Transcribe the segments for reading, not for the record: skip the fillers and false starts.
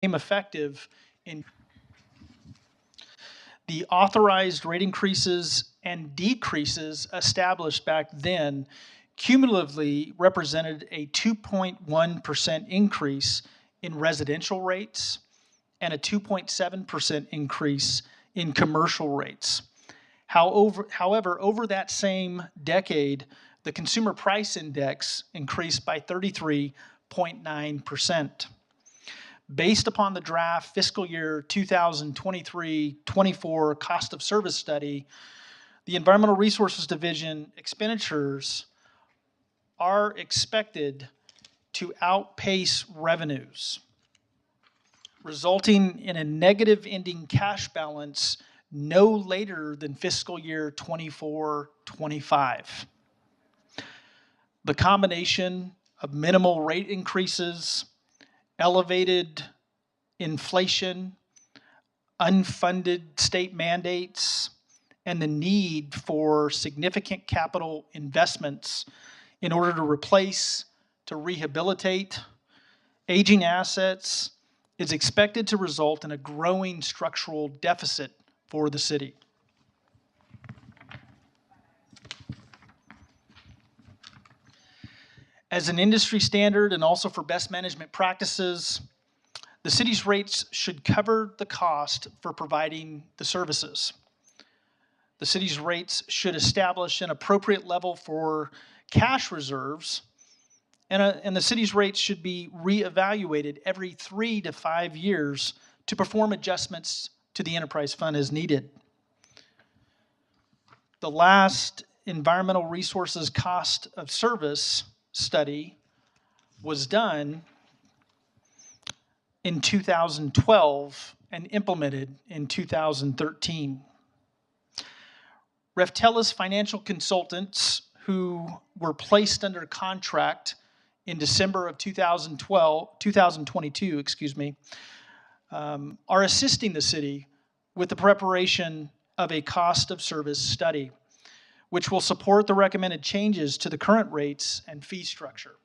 became effective in the authorized rate increases and decreases established back then cumulatively represented a 2.1% increase in residential rates and a 2.7% increase in commercial rates. However, over that same decade, the consumer price index increased by 33.9%. Based upon the draft fiscal year 2023-24 cost of service study, the Environmental Resources Division expenditures are expected to outpace revenues, resulting in a negative ending cash balance no later than fiscal year 24-25. The combination of minimal rate increases, elevated inflation, unfunded state mandates, and the need for significant capital investments in order to replace, to rehabilitate aging assets is expected to result in a growing structural deficit for the city. As an industry standard and also for best management practices, the city's rates should cover the cost for providing the services. The city's rates should establish an appropriate level for cash reserves, and the city's rates should be reevaluated every 3 to 5 years to perform adjustments to the enterprise fund as needed. The last environmental resources cost of service study was done in 2012 and implemented in 2013. Reftelis financial consultants who were placed under contract in December of 2022, are assisting the city with the preparation of a cost of service study, which will support the recommended changes to the current rates and fee structure.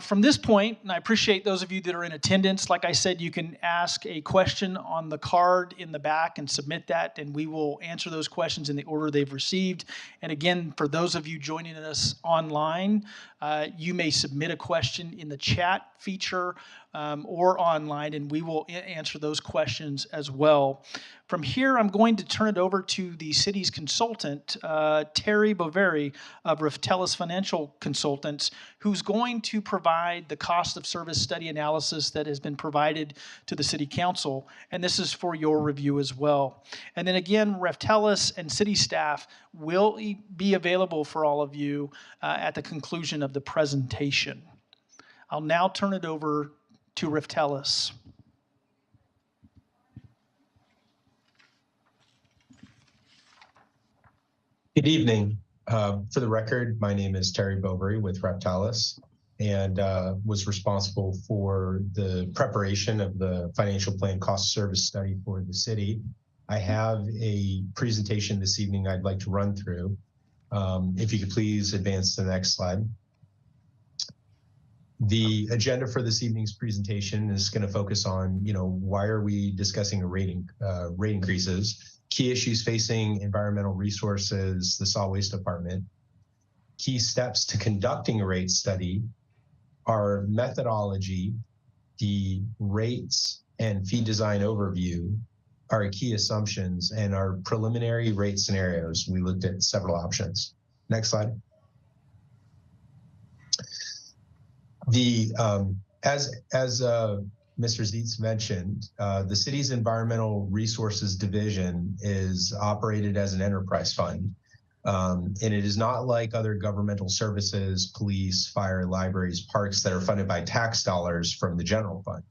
From this point, and I appreciate those of you that are in attendance, like I said, you can ask a question on the card in the back and submit that, and we will answer those questions in the order they've received. And again, for those of you joining us online, you may submit a question in the chat feature or online, and we will answer those questions as well. From here, I'm going to turn it over to the city's consultant, Terry Boveri of Reftelis Financial Consultants, who's going to provide the cost of service study analysis that has been provided to the City Council, and this is for your review as well. And then again, Reftelis and city staff will be available for all of you at the conclusion of the presentation. I'll now turn it over to Reftelis. Good evening. For the record, my name is Terry Boveri with Reftelis, and was responsible for the preparation of the financial plan cost service study for the city. I have a presentation this evening I'd like to run through. If you could please advance to the next slide. The agenda for this evening's presentation is going to focus on, why are we discussing rate increases, key issues facing environmental resources, the solid waste department, key steps to conducting a rate study, our methodology, the rates and fee design overview, our key assumptions, and our preliminary rate scenarios. We looked at several options. Next slide. As Mr. Zietz mentioned, the city's Environmental Resources Division is operated as an enterprise fund. And it is not like other governmental services, police, fire, libraries, parks that are funded by tax dollars from the general fund.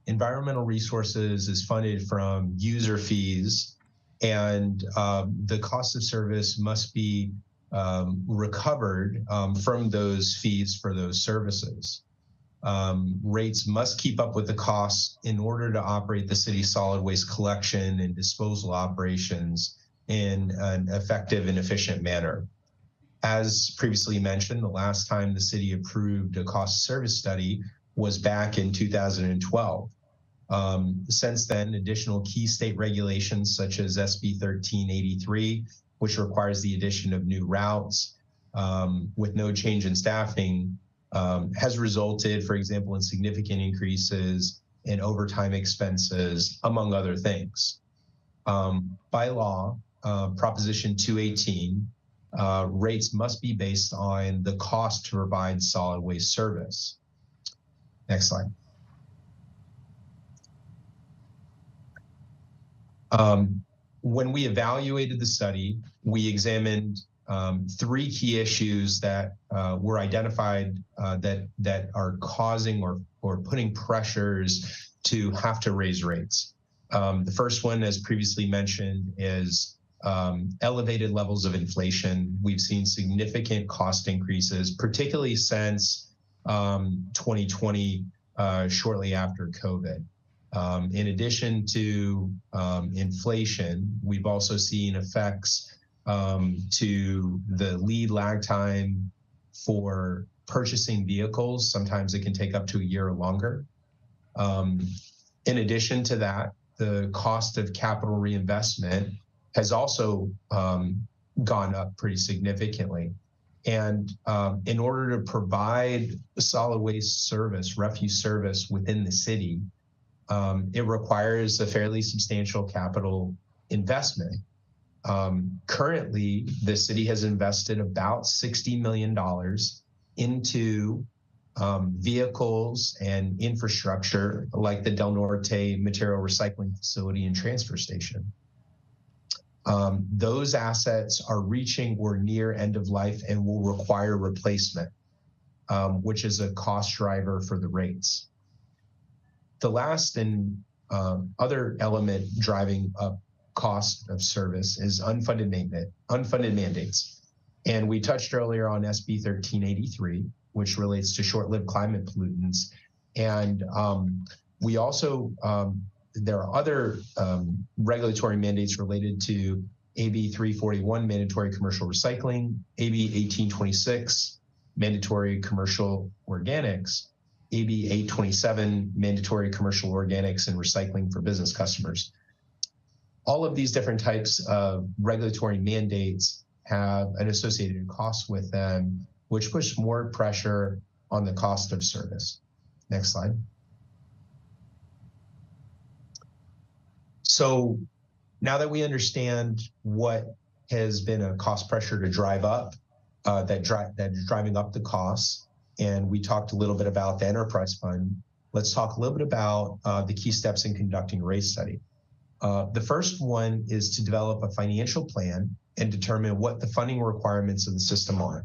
Environmental resources is funded from user fees, and the cost of service must be recovered from those fees for those services. Rates must keep up with the costs in order to operate the city's solid waste collection and disposal operations in an effective and efficient manner. As previously mentioned, the last time the city approved a cost of service study was back in 2012. Since then, additional key state regulations such as SB 1383, which requires the addition of new routes with no change in staffing, has resulted, for example, in significant increases in overtime expenses, among other things. By law, Proposition 218, rates must be based on the cost to provide solid waste service. Next slide. When we evaluated the study, we examined 3 key issues that were identified that are causing or putting pressures to have to raise rates. The first one, as previously mentioned, is elevated levels of inflation. We've seen significant cost increases, particularly since 2020, shortly after COVID. In addition to inflation, we've also seen effects to the lead lag time for purchasing vehicles. Sometimes it can take up to a year or longer. In addition to that, the cost of capital reinvestment has also gone up pretty significantly. And in order to provide solid waste service, refuse service within the city, it requires a fairly substantial capital investment. Currently, the city has invested about $60 million into vehicles and infrastructure like the Del Norte material recycling facility and transfer station. Those assets are reaching or near end of life and will require replacement, which is a cost driver for the rates. The last and other element driving up cost of service is unfunded mandates. And we touched earlier on SB 1383, which relates to short-lived climate pollutants. And we also, there are other regulatory mandates related to AB 341, mandatory commercial recycling, AB 1826, mandatory commercial organics, AB 827, mandatory commercial organics and recycling for business customers. All of these different types of regulatory mandates have an associated cost with them, which push more pressure on the cost of service. Next slide. So now that we understand what has been a cost pressure to drive up, that's driving up the costs, and we talked a little bit about the enterprise fund, let's talk a little bit about the key steps in conducting a rate study. The first one is to develop a financial plan and determine what the funding requirements of the system are.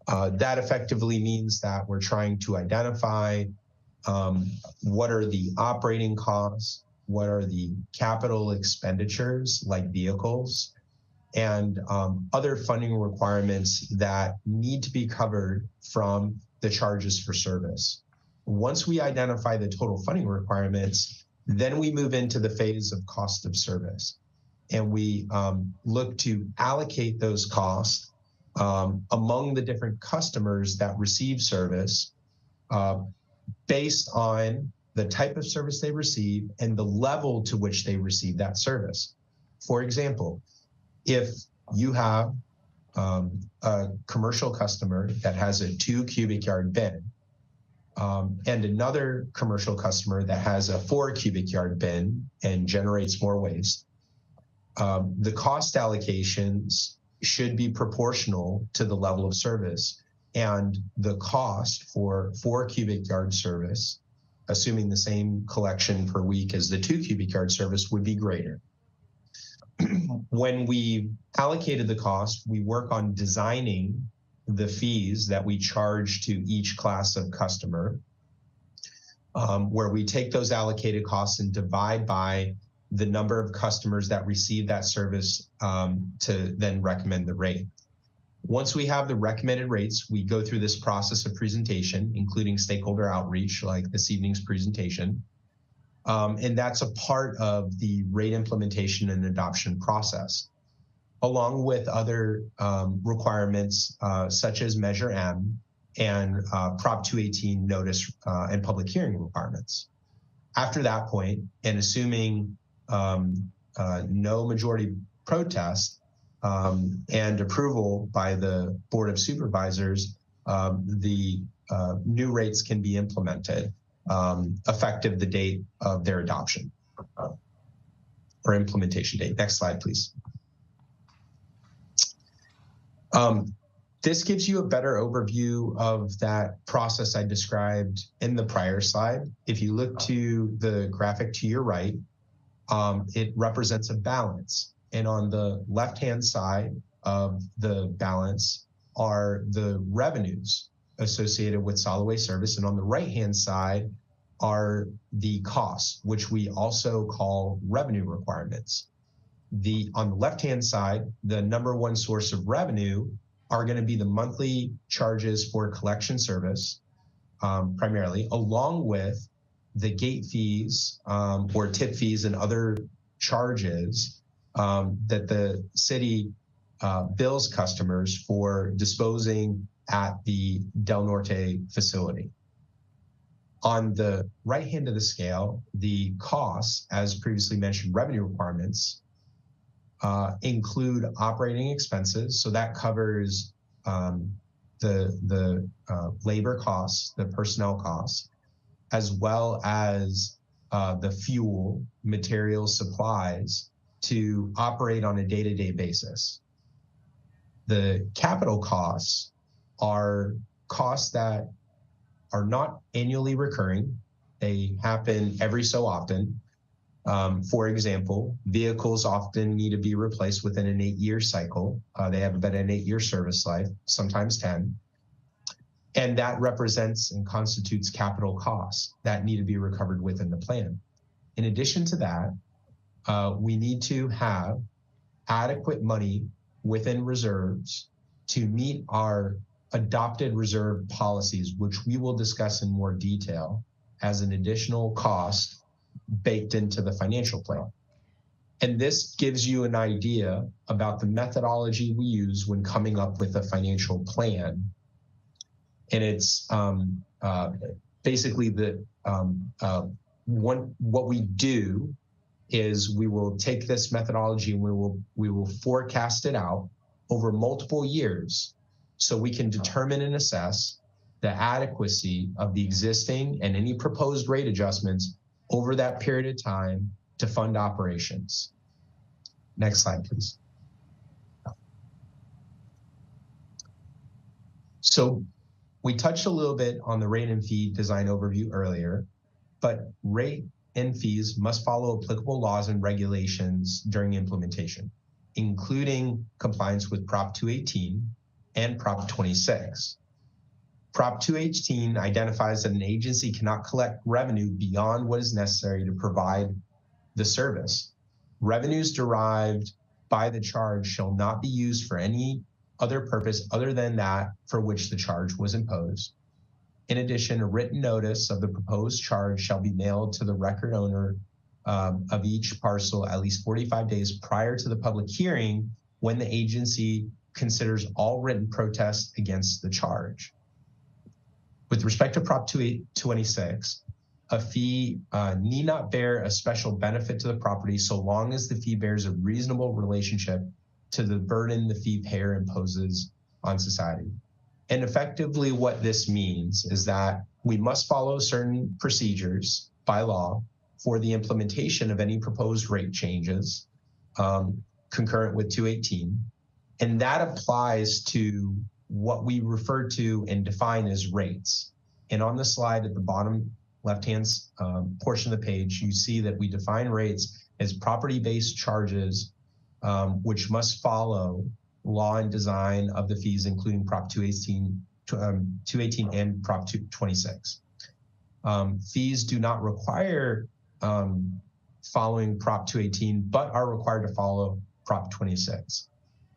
That effectively means that we're trying to identify what are the operating costs, what are the capital expenditures like vehicles, and other funding requirements that need to be covered from the charges for service. Once we identify the total funding requirements, then we move into the phase of cost of service. And we look to allocate those costs among the different customers that receive service based on the type of service they receive and the level to which they receive that service. For example, if you have a commercial customer that has a 2 cubic yard bin and another commercial customer that has a 4 cubic yard bin and generates more waste, the cost allocations should be proportional to the level of service, and the cost for 4 cubic yard service, assuming the same collection per week as the 2 cubic yard service, would be greater. When we allocated the cost, we work on designing the fees that we charge to each class of customer, where we take those allocated costs and divide by the number of customers that receive that service to then recommend the rate. Once we have the recommended rates, we go through this process of presentation, including stakeholder outreach, like this evening's presentation. And that's a part of the rate implementation and adoption process. along with other requirements such as Measure M and Prop 218 notice and public hearing requirements. After that point, and assuming no majority protest and approval by the Board of Supervisors, the new rates can be implemented effective the date of their adoption or implementation date. Next slide, please. This gives you a better overview of that process I described in the prior slide. If you look to the graphic to your right, it represents a balance. And on the left-hand side of the balance are the revenues associated with solid waste service. And on the right-hand side are the costs, which we also call revenue requirements. On the left-hand side, the number one source of revenue are going to be the monthly charges for collection service, primarily, along with the gate fees or tip fees and other charges that the city bills customers for disposing at the Del Norte facility. On the right hand of the scale, the costs, as previously mentioned, revenue requirements, include operating expenses. So that covers the labor costs, the personnel costs, as well as the fuel, materials, supplies to operate on a day-to-day basis. The capital costs are costs that are not annually recurring. They happen every so often. For example, vehicles often need to be replaced within an 8-year cycle. They have about an 8-year service life, sometimes 10. And that represents and constitutes capital costs that need to be recovered within the plan. In addition to that, we need to have adequate money within reserves to meet our adopted reserve policies, which we will discuss in more detail as an additional cost baked into the financial plan. And this gives you an idea about the methodology we use when coming up with a financial plan. And it's basically what we do is we will take this methodology and we will forecast it out over multiple years so we can determine and assess the adequacy of the existing and any proposed rate adjustments over that period of time to fund operations. Next slide, please. So we touched a little bit on the rate and fee design overview earlier, but rate and fees must follow applicable laws and regulations during implementation, including compliance with Prop 218 and Prop 26. Prop 218 identifies that an agency cannot collect revenue beyond what is necessary to provide the service. Revenues derived by the charge shall not be used for any other purpose other than that for which the charge was imposed. In addition, a written notice of the proposed charge shall be mailed to the record owner of each parcel at least 45 days prior to the public hearing when the agency considers all written protests against the charge. With respect to Prop 226, a fee need not bear a special benefit to the property so long as the fee bears a reasonable relationship to the burden the fee payer imposes on society. And effectively what this means is that we must follow certain procedures by law for the implementation of any proposed rate changes concurrent with 218. And that applies to what we refer to and define as rates. And on the slide at the bottom left-hand portion of the page, you see that we define rates as property-based charges which must follow law and design of the fees, including Prop 218 and Prop 226. Fees do not require following Prop 218, but are required to follow Prop 26.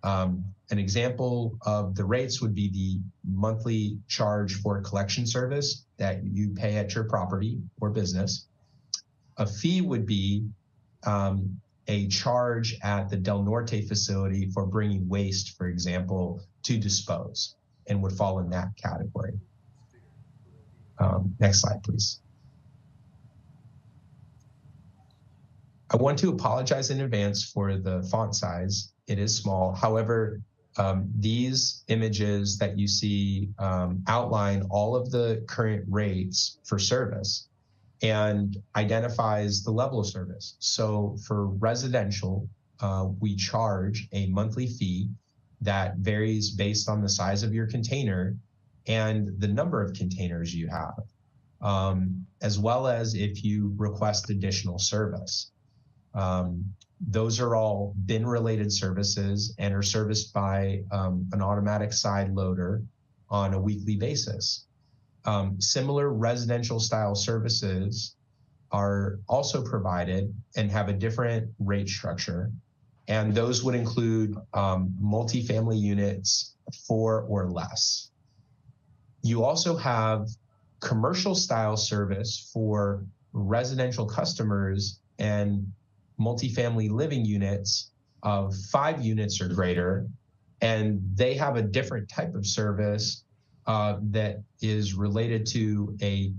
An example of the rates would be the monthly charge for collection service that you pay at your property or business. A fee would be a charge at the Del Norte facility for bringing waste, for example, to dispose, and would fall in that category. Next slide, please. I want to apologize in advance for the font size. It is small. However, these images that you see outline all of the current rates for service and identifies the level of service. So for residential, we charge a monthly fee that varies based on the size of your container and the number of containers you have, as well as if you request additional service. Those are all bin-related services and are serviced by an automatic side loader on a weekly basis. Similar residential style services are also provided and have a different rate structure. And those would include multifamily units 4 or less. You also have commercial style service for residential customers and multifamily living units of 5 units or greater, and they have a different type of service that is related to a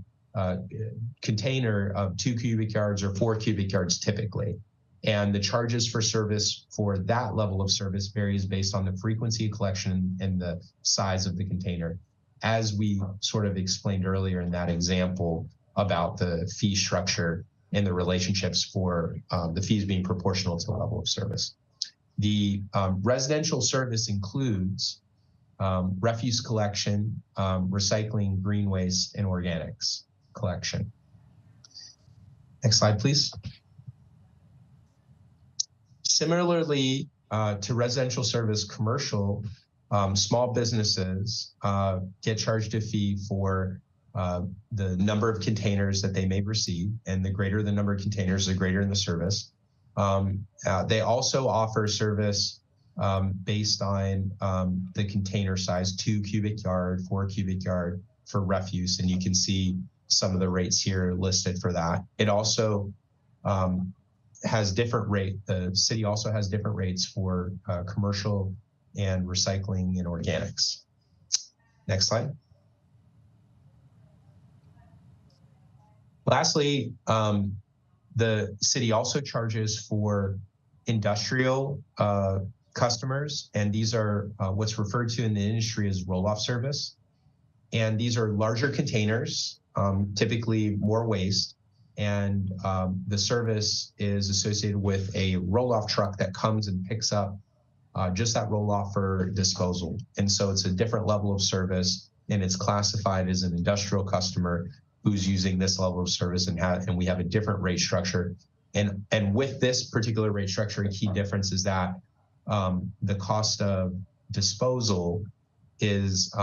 container of 2 cubic yards or 4 cubic yards typically. And the charges for service for that level of service varies based on the frequency of collection and the size of the container, as we sort of explained earlier in that example about the fee structure and the relationships for the fees being proportional to the level of service. The residential service includes refuse collection, recycling, green waste, and organics collection. Next slide, please. Similarly to residential service, commercial, small businesses get charged a fee for the number of containers that they may receive, and the greater the number of containers, the greater in the service. They also offer service based on the container size, 2 cubic yard, 4 cubic yard for refuse, and you can see some of the rates here listed for that. It also has different rate. The city also has different rates for commercial and recycling and organics. Next slide. Lastly, the city also charges for industrial customers, and these are what's referred to in the industry as roll-off service. And these are larger containers, typically more waste, and the service is associated with a roll-off truck that comes and picks up just that roll-off for disposal. And so it's a different level of service, and it's classified as an industrial customer who's using this level of service, and we have a different rate structure. And with this particular rate structure, a key difference is that the cost of disposal is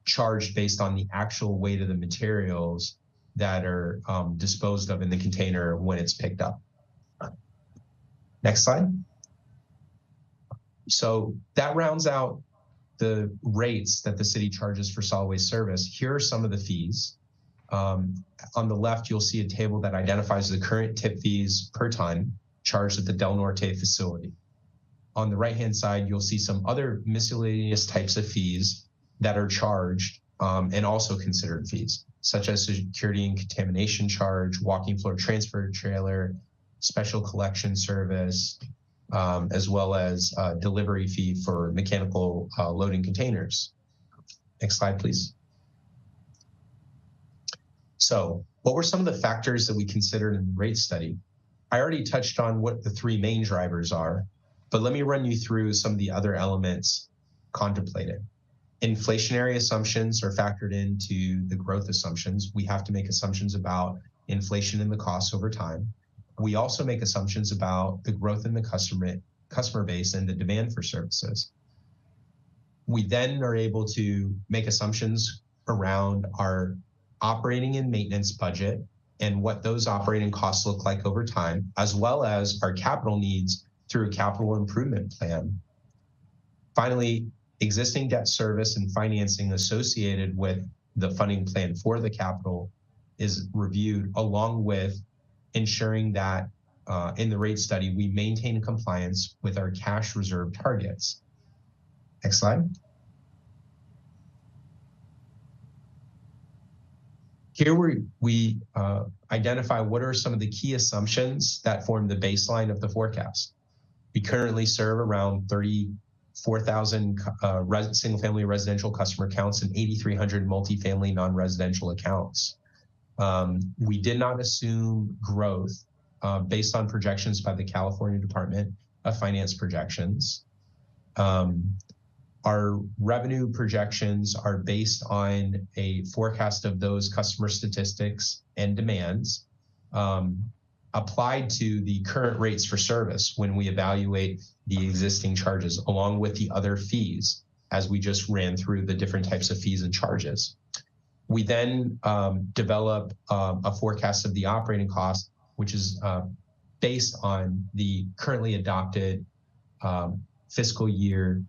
charged based on the actual weight of the materials that are disposed of in the container when it's picked up. Next slide. So that rounds out the rates that the city charges for solid waste service. Here are some of the fees. On the left, you'll see a table that identifies the current tip fees per ton charged at the Del Norte facility. On the right-hand side, you'll see some other miscellaneous types of fees that are charged and also considered fees, such as security and contamination charge, walking floor transfer trailer, special collection service, as well as delivery fee for mechanical loading containers. Next slide, please. So what were some of the factors that we considered in the rate study? I already touched on what the 3 main drivers are, but let me run you through some of the other elements contemplated. Inflationary assumptions are factored into the growth assumptions. We have to make assumptions about inflation in the costs over time. We also make assumptions about the growth in the customer base and the demand for services. We then are able to make assumptions around our operating and maintenance budget and what those operating costs look like over time, as well as our capital needs through a capital improvement plan. Finally, existing debt service and financing associated with the funding plan for the capital is reviewed, along with ensuring that in the rate study, we maintain compliance with our cash reserve targets. Next slide. Here we identify what are some of the key assumptions that form the baseline of the forecast. We currently serve around 34,000 single-family residential customer accounts and 8,300 multifamily non-residential accounts. We did not assume growth based on projections by the California Department of Finance projections. Our revenue projections are based on a forecast of those customer statistics and demands applied to the current rates for service when we evaluate the existing charges, along with the other fees, as we just ran through the different types of fees and charges. We then develop a forecast of the operating cost, which is based on the currently adopted fiscal year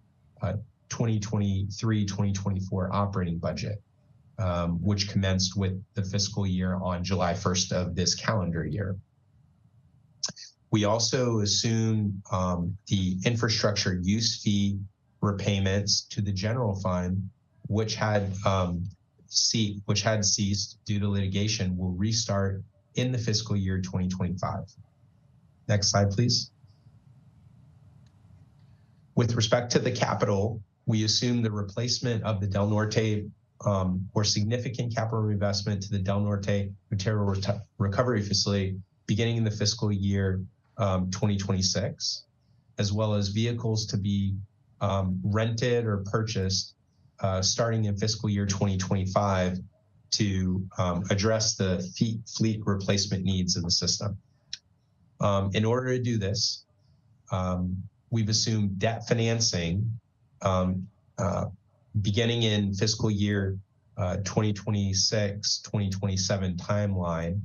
2023-2024 operating budget, which commenced with the fiscal year on July 1st of this calendar year. We also assume the infrastructure use fee repayments to the general fund, which had ceased due to litigation, will restart in the fiscal year 2025. Next slide, please. With respect to the capital, we assume the replacement of the Del Norte or significant capital investment to the Del Norte material recovery facility beginning in the fiscal year 2026, as well as vehicles to be rented or purchased starting in fiscal year 2025 to address the fleet replacement needs of the system. In order to do this, we've assumed debt financing beginning in fiscal year 2026-2027 timeline.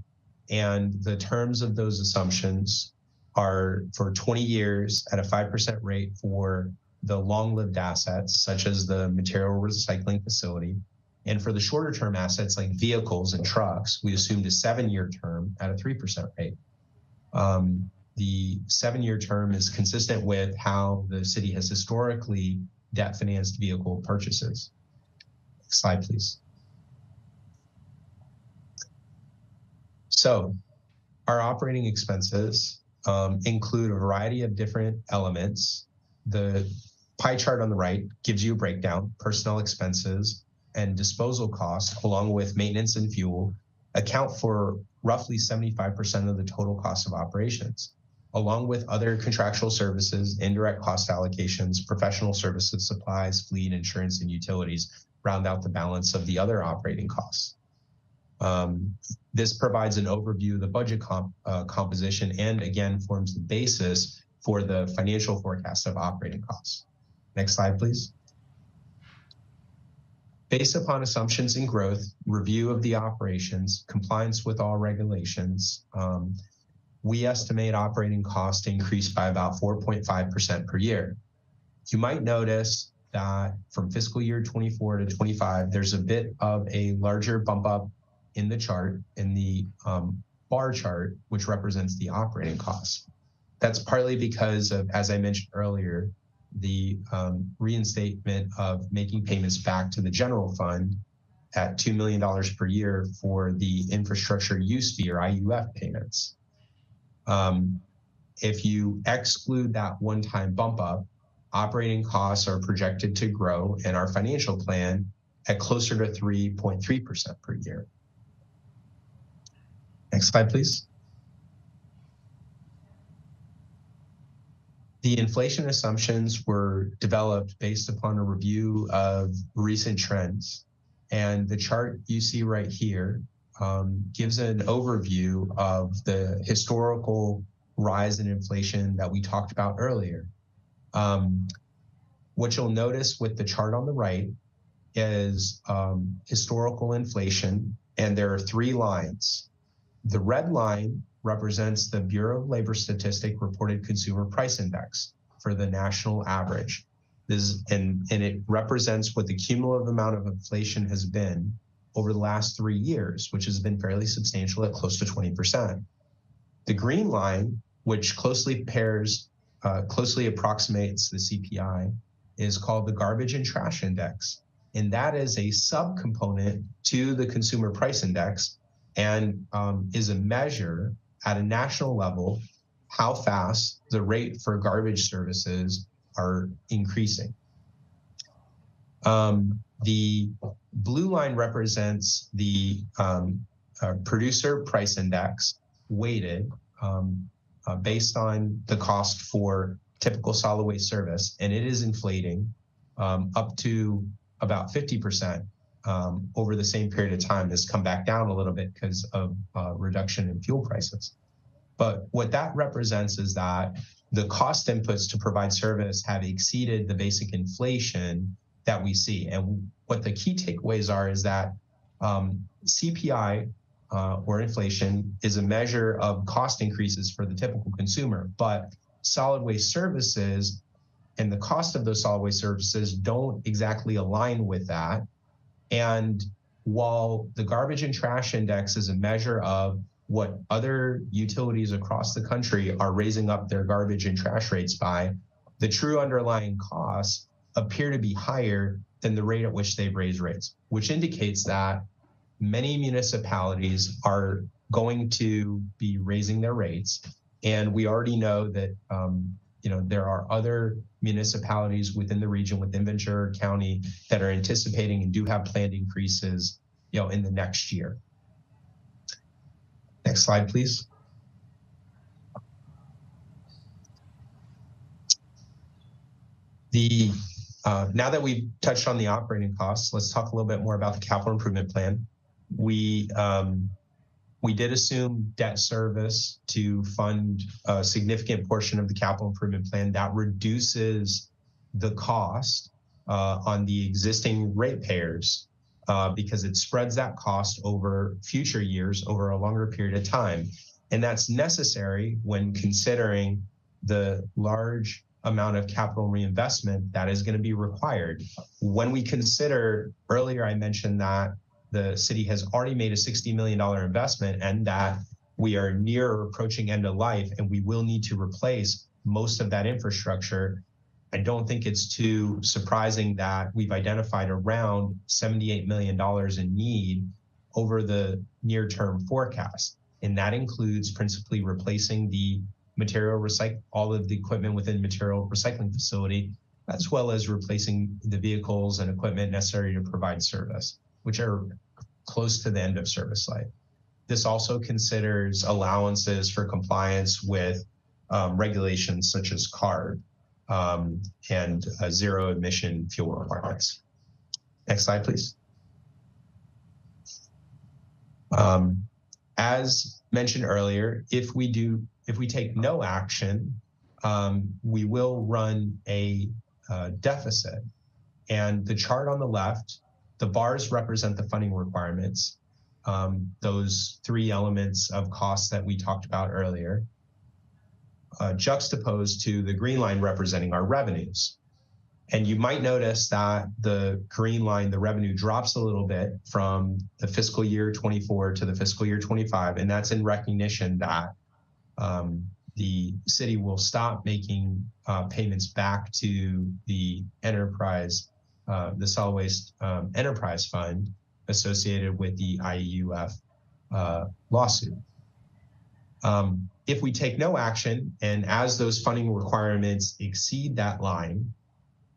And the terms of those assumptions are for 20 years at a 5% rate for the long-lived assets, such as the material recycling facility. And for the shorter term assets like vehicles and trucks, we assumed a 7-year term at a 3% rate. The 7-year term is consistent with how the city has historically debt financed vehicle purchases. Next slide, please. So our operating expenses include a variety of different elements. The pie chart on the right gives you a breakdown. Personnel expenses and disposal costs, along with maintenance and fuel, account for roughly 75% of the total cost of operations, along with other contractual services, indirect cost allocations, professional services, supplies, fleet, insurance, and utilities round out the balance of the other operating costs. This provides an overview of the budget composition and again forms the basis for the financial forecast of operating costs. Next slide, please. Based upon assumptions in growth, review of the operations, compliance with all regulations, we estimate operating costs increase by about 4.5% per year. You might notice that from fiscal year 24 to 25, there's a bit of a larger bump up in the chart, in the bar chart, which represents the operating costs. That's partly because of, as I mentioned earlier, the reinstatement of making payments back to the general fund at $2 million per year for the infrastructure use fee or IUF payments. If you exclude that one-time bump up, operating costs are projected to grow in our financial plan at closer to 3.3% per year. Next slide, please. The inflation assumptions were developed based upon a review of recent trends. And the chart you see right here gives an overview of the historical rise in inflation that we talked about earlier. What you'll notice with the chart on the right is historical inflation, and there are 3 lines. The red line represents the Bureau of Labor Statistics reported consumer price index for the national average. And it represents what the cumulative amount of inflation has been over the last 3 years, which has been fairly substantial at close to 20%. The green line which closely approximates the CPI, is called the Garbage and Trash Index. And that is a subcomponent to the Consumer Price Index and is a measure at a national level how fast the rate for garbage services are increasing. The blue line represents the producer price index weighted based on the cost for typical solid waste service, and it is inflating up to about 50% over the same period of time. Has come back down a little bit because of reduction in fuel prices. But what that represents is that the cost inputs to provide service have exceeded the basic inflation that we see. And what the key takeaways are is that CPI or inflation is a measure of cost increases for the typical consumer, but solid waste services and the cost of those solid waste services don't exactly align with that. And while the Garbage and Trash Index is a measure of what other utilities across the country are raising up their garbage and trash rates by, the true underlying costs appear to be higher than the rate at which they've raised rates, which indicates that many municipalities are going to be raising their rates. And we already know that there are other municipalities within the region, within Ventura County, that are anticipating and do have planned increases in the next year. Next slide, please. Now that we've touched on the operating costs, let's talk a little bit more about the capital improvement plan. We did assume debt service to fund a significant portion of the capital improvement plan. That reduces the cost on the existing ratepayers because it spreads that cost over future years, over a longer period of time. And that's necessary when considering the large amount of capital reinvestment that is going to be required. When we consider, earlier I mentioned that the city has already made a $60 million investment and that we are near or approaching end of life and we will need to replace most of that infrastructure. I don't think it's too surprising that we've identified around $78 million in need over the near-term forecast. And that includes principally replacing the all of the equipment within material recycling facility, as well as replacing the vehicles and equipment necessary to provide service, which are close to the end of service life. This also considers allowances for compliance with regulations such as CARB and zero emission fuel requirements. Next slide, please. As mentioned earlier, if we take no action, we will run a deficit. And the chart on the left, the bars represent the funding requirements, those three elements of costs that we talked about earlier, juxtaposed to the green line representing our revenues. And you might notice that the green line, the revenue, drops a little bit from the fiscal year 24 to the fiscal year 25, and that's in recognition that the city will stop making payments back to the enterprise, the solid waste enterprise fund associated with the IEUF lawsuit. If we take no action, and as those funding requirements exceed that line,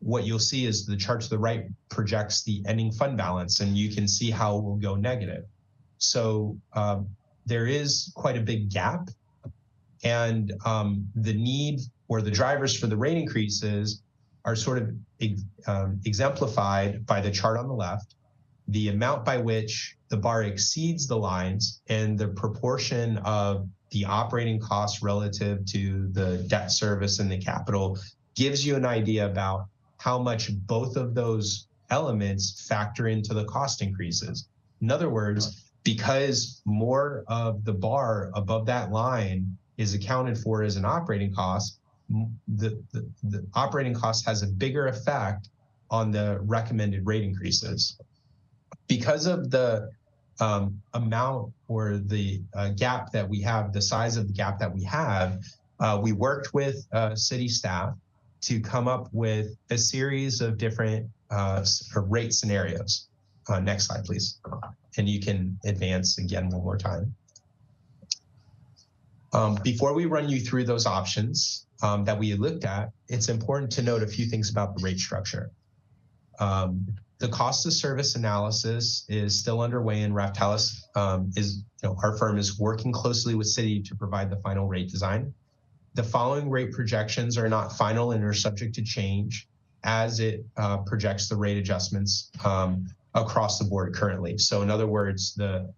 what you'll see is the chart to the right projects the ending fund balance, and you can see how it will go negative. So there is quite a big gap, and the need or the drivers for the rate increases are sort of exemplified by the chart on the left, the amount by which the bar exceeds the lines and the proportion of the operating costs relative to the debt service and the capital gives you an idea about how much both of those elements factor into the cost increases. In other words, because more of the bar above that line is accounted for as an operating cost, the operating cost has a bigger effect on the recommended rate increases. Because of the amount or the gap that we have, the size of the gap that we have, We worked with city staff to come up with a series of different rate scenarios. Next slide, please. And you can advance again one more time. Before we run you through those options that we looked at, it's important to note a few things about the rate structure. The cost of service analysis is still underway, and Raftalis our firm is working closely with City to provide the final rate design. The following rate projections are not final and are subject to change as it projects the rate adjustments across the board currently. So in other words, the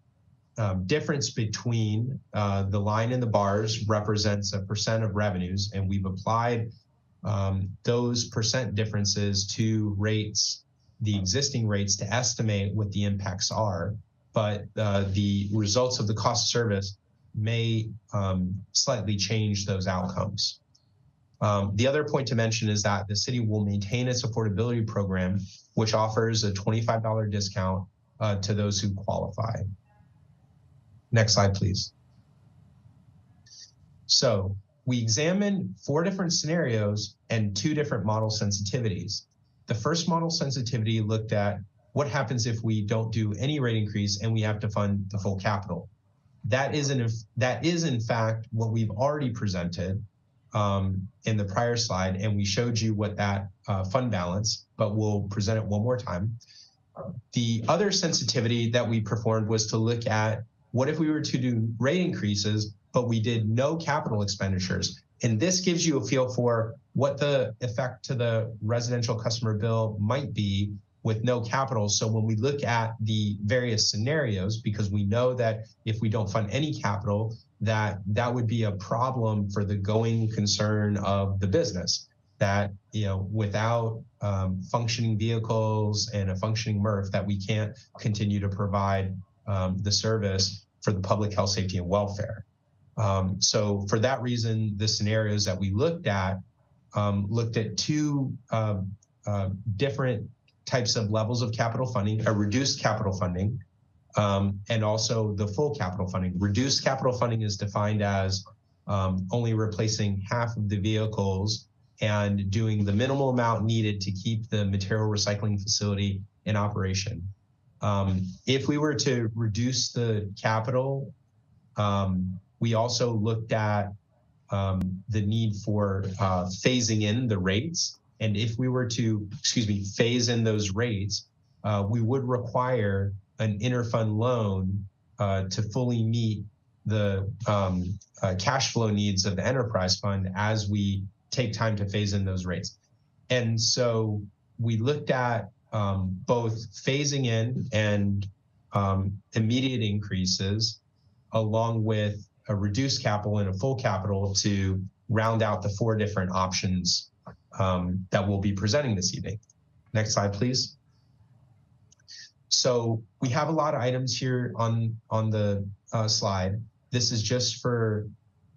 difference between the line and the bars represents a percent of revenues, and we've applied those percent differences to rates, the existing rates, to estimate what the impacts are. But the results of the cost of service may slightly change those outcomes. The other point to mention is that the city will maintain its affordability program, which offers a $25 discount to those who qualify. Next slide, please. So we examined 4 different scenarios and 2 different model sensitivities. The first model sensitivity looked at what happens if we don't do any rate increase and we have to fund the full capital. That is in fact what we've already presented in the prior slide, and we showed you what that fund balance, but we'll present it one more time. The other sensitivity that we performed was to look at what if we were to do rate increases, but we did no capital expenditures. And this gives you a feel for what the effect to the residential customer bill might be with no capital. So when we look at the various scenarios, because we know that if we don't fund any capital, that would be a problem for the going concern of the business, that without functioning vehicles and a functioning MRF, that we can't continue to provide the service for the public health, safety, and welfare. So for that reason, the scenarios that we looked at 2 different types of levels of capital funding: a reduced capital funding and also the full capital funding. Reduced capital funding is defined as only replacing half of the vehicles and doing the minimal amount needed to keep the material recycling facility in operation. If we were to reduce the capital, we also looked at the need for phasing in the rates. And if we were to, phase in those rates, we would require an interfund loan to fully meet the cash flow needs of the enterprise fund as we take time to phase in those rates. And so we looked at both phasing in and immediate increases, along with a reduced capital and a full capital, to round out the 4 different options that we'll be presenting this evening. Next slide, please. So we have a lot of items here on the slide. This is just for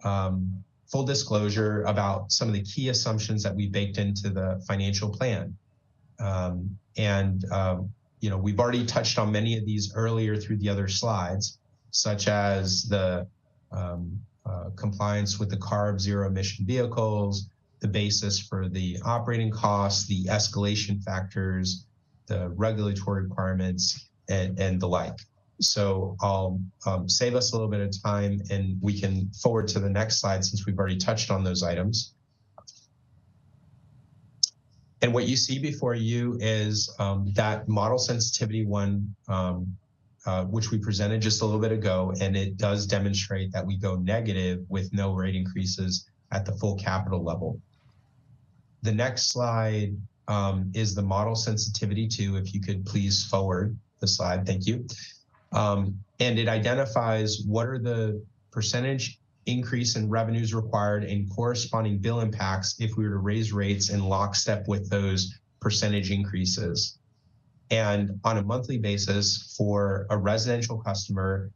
full disclosure about some of the key assumptions that we baked into the financial plan. We've already touched on many of these earlier through the other slides, such as the compliance with the CARB zero emission vehicles, the basis for the operating costs, the escalation factors, the regulatory requirements, and the like. So I'll save us a little bit of time, and we can forward to the next slide since we've already touched on those items. And what you see before you is that model sensitivity one, which we presented just a little bit ago, and it does demonstrate that we go negative with no rate increases at the full capital level. The next slide is the model sensitivity 2. If you could please forward the slide, thank you. And it identifies what are the percentage increase in revenues required and corresponding bill impacts if we were to raise rates in lockstep with those percentage increases. And on a monthly basis, for a residential customer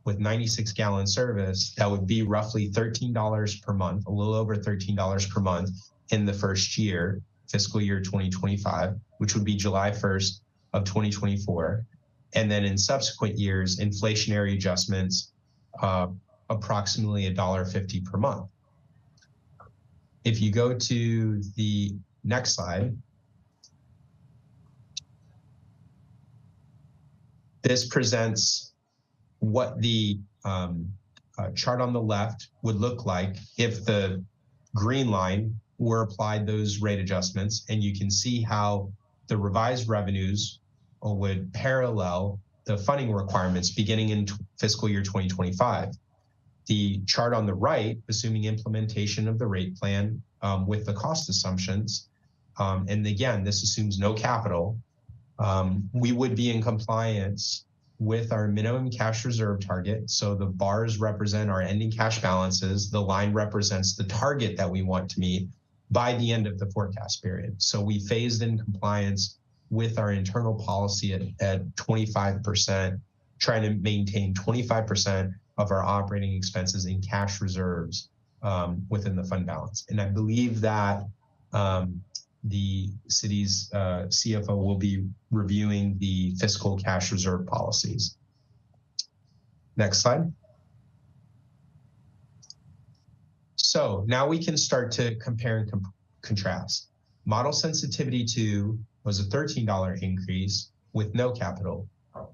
with 96-gallon service, that would be roughly $13 per month, a little over $13 per month in the first year, fiscal year 2025, which would be July 1st of 2024. And then in subsequent years, inflationary adjustments, approximately $1.50 per month. If you go to the next slide, this presents what the chart on the left would look like if the green line were applied those rate adjustments, and you can see how the revised revenues would parallel the funding requirements beginning in fiscal year 2025. The chart on the right, assuming implementation of the rate plan with the cost assumptions, and again, this assumes no capital, we would be in compliance with our minimum cash reserve target. So the bars represent our ending cash balances. The line represents the target that we want to meet by the end of the forecast period. So we phased in compliance with our internal policy at 25%, trying to maintain 25% of our operating expenses in cash reserves within the fund balance. And I believe that the city's CFO will be reviewing the fiscal cash reserve policies. Next slide. So now we can start to compare and contrast. Model sensitivity 2 was a $13 increase with no capital.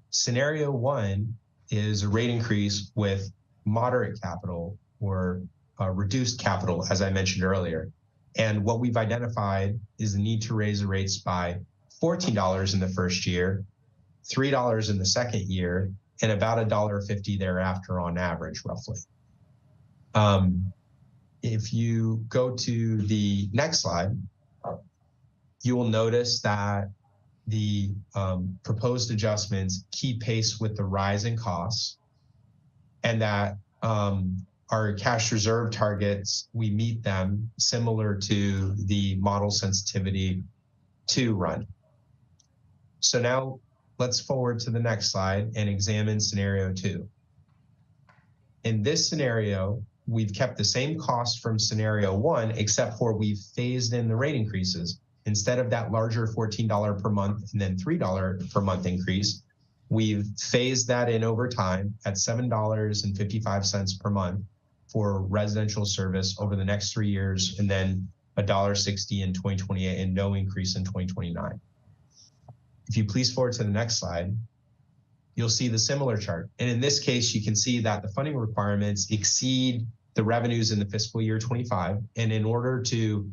Scenario 1 is a rate increase with moderate capital or reduced capital, as I mentioned earlier. And what we've identified is the need to raise the rates by $14 in the first year, $3 in the second year, and about $1.50 thereafter on average, roughly. If you go to the next slide, you will notice that the proposed adjustments keep pace with the rise in costs, and that our cash reserve targets, we meet them similar to the model sensitivity 2 run. So now let's forward to the next slide and examine scenario 2. In this scenario, we've kept the same cost from scenario 1, except for we've phased in the rate increases. Instead of that larger $14 per month and then $3 per month increase, we've phased that in over time at $7.55 per month for residential service over the next 3 years, and then $1.60 in 2028 and no increase in 2029. If you please forward to the next slide, you'll see the similar chart. And in this case, you can see that the funding requirements exceed the revenues in the fiscal year 25. And in order to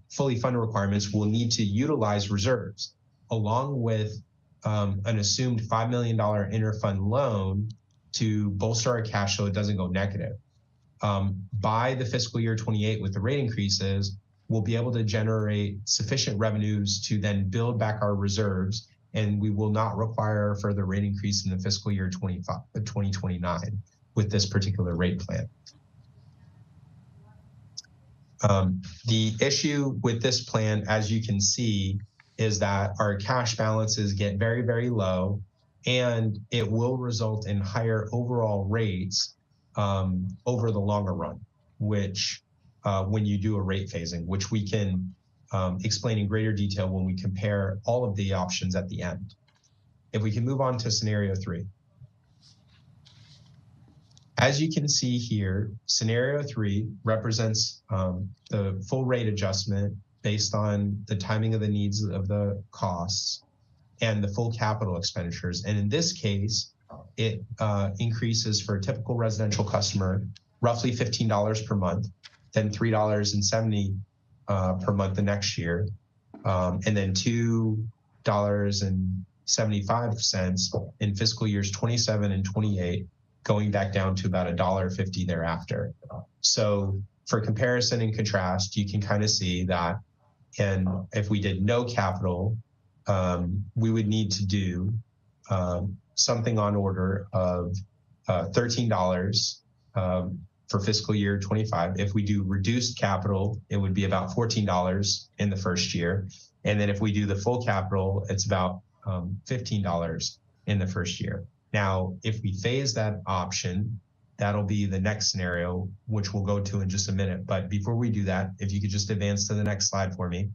fully fund requirements, we'll need to utilize reserves along with an assumed $5 million interfund loan to bolster our cash so it doesn't go negative. By the fiscal year 28, with the rate increases, we'll be able to generate sufficient revenues to then build back our reserves, and we will not require a further rate increase in the fiscal year 2029 with this particular rate plan. The issue with this plan, as you can see, is that our cash balances get very, very low, and it will result in higher overall rates over the longer run, which when you do a rate phasing, which we can explain in greater detail when we compare all of the options at the end. If we can move on to scenario 3. As you can see here, scenario 3 represents the full rate adjustment based on the timing of the needs of the costs and the full capital expenditures. And in this case, it increases for a typical residential customer roughly $15 per month, then $3.70 per month the next year, and then $2.75 in fiscal years 27 and 28, going back down to about $1.50 thereafter. So for comparison and contrast, you can kind of see that, and if we did no capital, we would need to do something on order of $13 for fiscal year 25. If we do reduced capital, it would be about $14 in the first year. And then if we do the full capital, it's about $15 in the first year. Now, if we phase that option, that'll be the next scenario, which we'll go to in just a minute. But before we do that, if you could just advance to the next slide for me,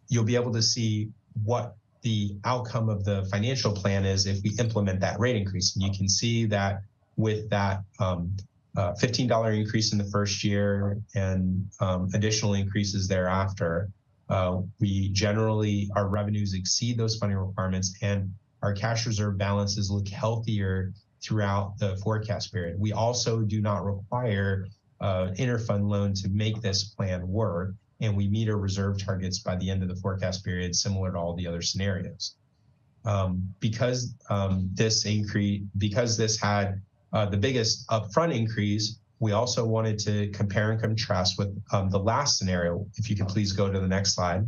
you'll be able to see what the outcome of the financial plan is if we implement that rate increase. And you can see that with that $15 increase in the first year and additional increases thereafter, we generally, our revenues exceed those funding requirements and our cash reserve balances look healthier throughout the forecast period. We also do not require interfund loan to make this plan work, and we meet our reserve targets by the end of the forecast period, similar to all the other scenarios. Because this had the biggest upfront increase, we also wanted to compare and contrast with the last scenario. If you can please go to the next slide,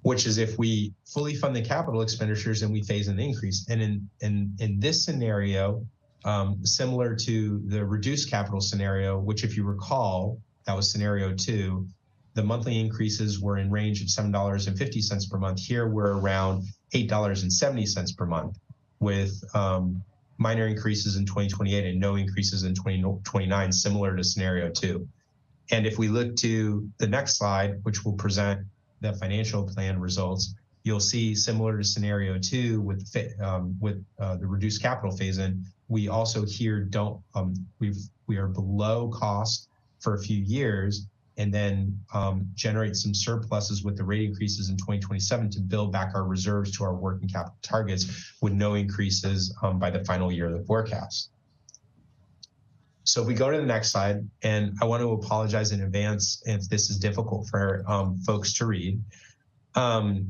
which is if we fully fund the capital expenditures and we phase in the increase. And in this scenario, similar to the reduced capital scenario, which if you recall, that was scenario 2, the monthly increases were in range of $7.50 per month. Here we're around $8.70 per month, with minor increases in 2028 and no increases in 2029, similar to scenario 2. And if we look to the next slide, which will present the financial plan results, you'll see similar to scenario 2 with the reduced capital phase-in, we also here we are below cost for a few years, and then generate some surpluses with the rate increases in 2027 to build back our reserves to our working capital targets with no increases by the final year of the forecast. So if we go to the next slide, and I want to apologize in advance if this is difficult for folks to read.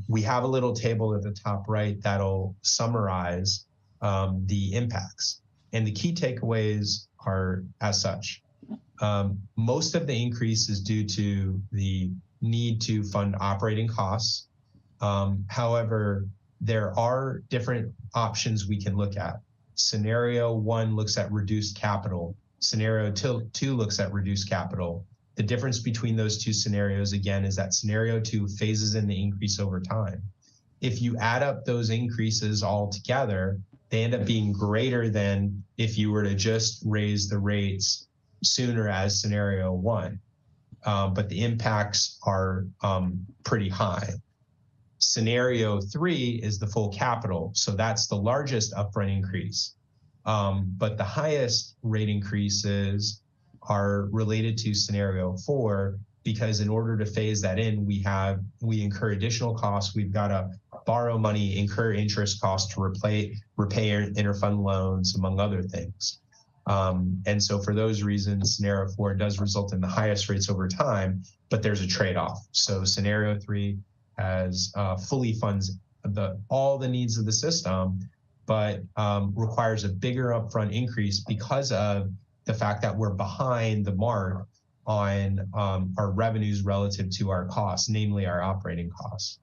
We have a little table at the top right that'll summarize the impacts. And the key takeaways are as such. Most of the increase is due to the need to fund operating costs. However, there are different options we can look at. Scenario 1 looks at reduced capital. Scenario 2 looks at reduced capital. The difference between those two scenarios, again, is that scenario 2 phases in the increase over time. If you add up those increases all together, they end up being greater than if you were to just raise the rates sooner as scenario 1. But the impacts are pretty high. Scenario 3 is the full capital, so that's the largest upfront increase. But the highest rate increases are related to scenario 4, because in order to phase that in, we incur additional costs. We've got to borrow money, incur interest costs to repay interfund loans, among other things. And so for those reasons, scenario 4 does result in the highest rates over time, but there's a trade-off. So scenario 3 has fully funds all the needs of the system, but requires a bigger upfront increase because of the fact that we're behind the mark on our revenues relative to our costs, namely our operating costs.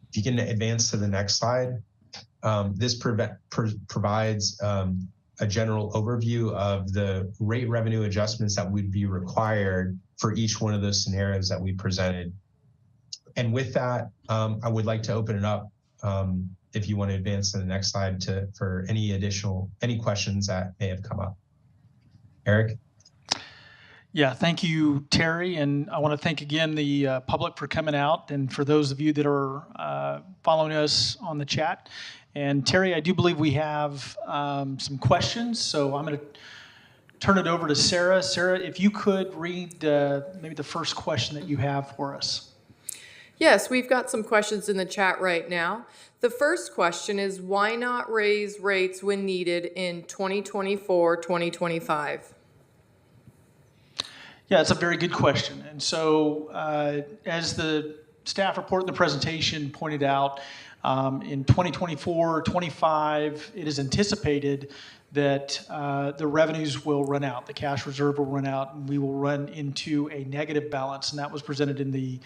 If you can advance to the next slide, this provides a general overview of the rate revenue adjustments that would be required for each one of those scenarios that we presented. And with that, I would like to open it up, if you want to advance to the next slide, for any questions that may have come up. Eric? Yeah, thank you, Terry. And I want to thank again the public for coming out, and for those of you that are following us on the chat. And Terry, I do believe we have some questions, so I'm going to turn it over to Sarah. Sarah, if you could read maybe the first question that you have for us. Yes, we've got some questions in the chat right now. The first question is, why not raise rates when needed in 2024, 2025? Yeah, it's a very good question. And so as the staff report in the presentation pointed out, in 2024, 25, it is anticipated that the revenues will run out, the cash reserve will run out, and we will run into a negative balance, and that was presented in the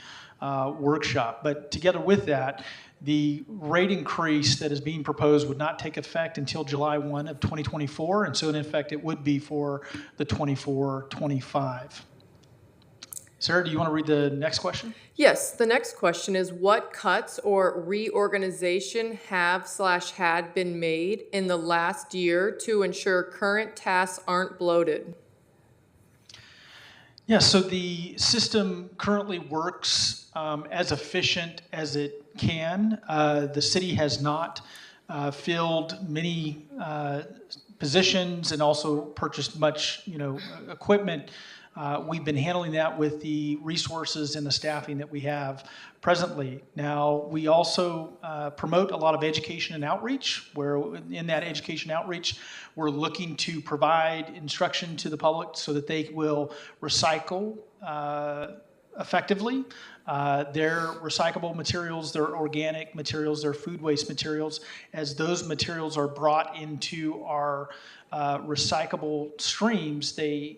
workshop. But together with that, the rate increase that is being proposed would not take effect until July 1 of 2024, and so in effect it would be for the 24-25. Sarah, do you want to read the next question? Yes, the next question is, what cuts or reorganization have/had been made in the last year to ensure current tasks aren't bloated? Yeah, so the system currently works as efficient as it can. The city has not filled many positions and also purchased much, equipment. We've been handling that with the resources and the staffing that we have presently. Now, we also promote a lot of education and outreach, where in that education outreach, we're looking to provide instruction to the public so that they will recycle effectively their recyclable materials, their organic materials, their food waste materials. As those materials are brought into our recyclable streams, they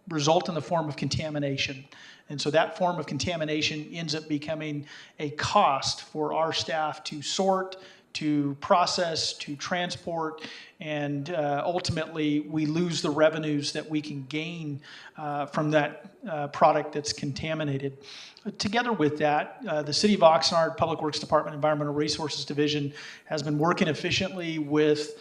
result in the form of contamination. And so that form of contamination ends up becoming a cost for our staff to sort, to process, to transport, and ultimately we lose the revenues that we can gain from that product that's contaminated. Together with that, the City of Oxnard Public Works Department Environmental Resources Division has been working efficiently with